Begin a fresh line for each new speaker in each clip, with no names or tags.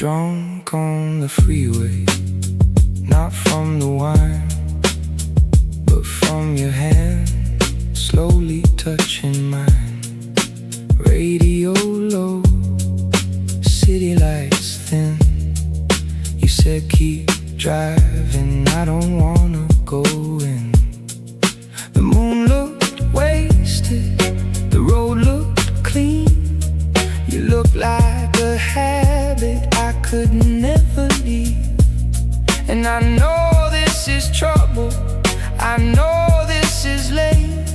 drunk on the freeway, not from the wine, but from your hand slowly touching mine. Radio low, city lights thin. You said keep driving, I don't wanna go in. The moon looked wasted, the road looked clean. You looked like a habit I could never leave. And I know this is trouble, I know this is late,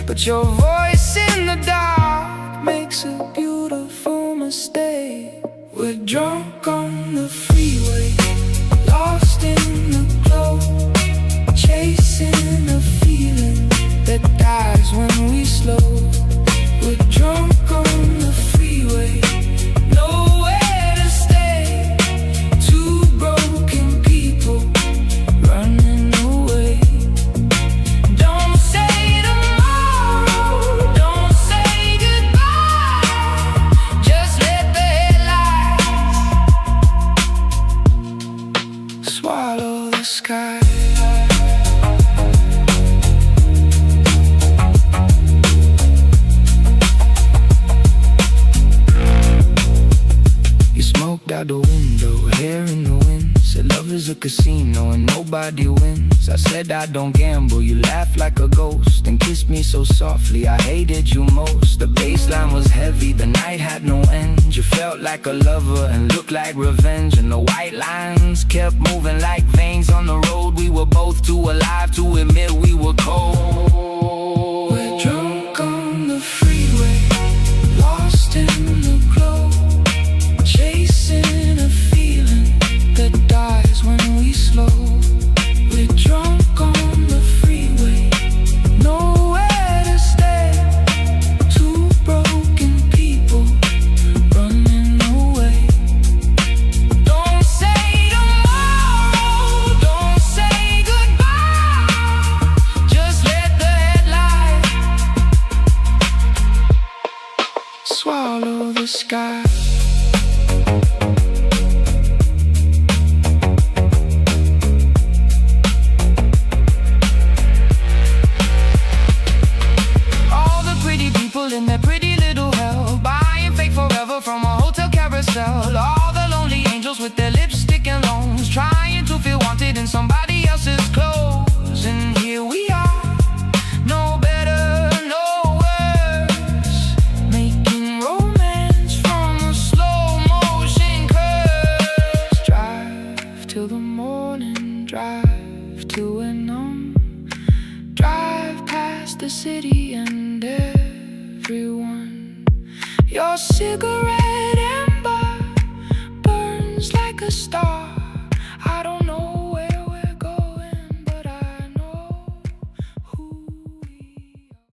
but your voice in the dark makes a beautiful mistake. We're drunk on the freeway, lost in the glow, chasing a feeling that dies when we slow. We're drunk on the freeway, nowhere to stay, two broken people running away. Don't say tomorrow, don't say goodbye, just let the headlights swallow the sky. Out the window, hair in the wind. Said love is a casino and nobody wins. I said I don't gamble, you laughed like a ghost and kissed me so softly, I hated you most. The baseline was heavy, the night had no end. You felt like a lover and looked like revenge, and the white lines kept moving like veins on the road. We were both too alive to admit we were cold. We're drunk on the freeway, lost in the glow, chasing a feeling that dies when we slow. We're drunk on the freeway, nowhere to stay, two broken people running away. Don't say tomorrow, don't say goodbye, just let the headlights swallow the sky. In their pretty little hell, buying fake forever from a hotel carousel. All the lonely angels with their lipstick and loans, trying to feel wanted in somebody else's clothes. And here we are, no better, no worse, making romance from a slow motion curse. Drive till the morning, drive till we're numb, drive past the city and everyone. Your cigarette ember burns like a star.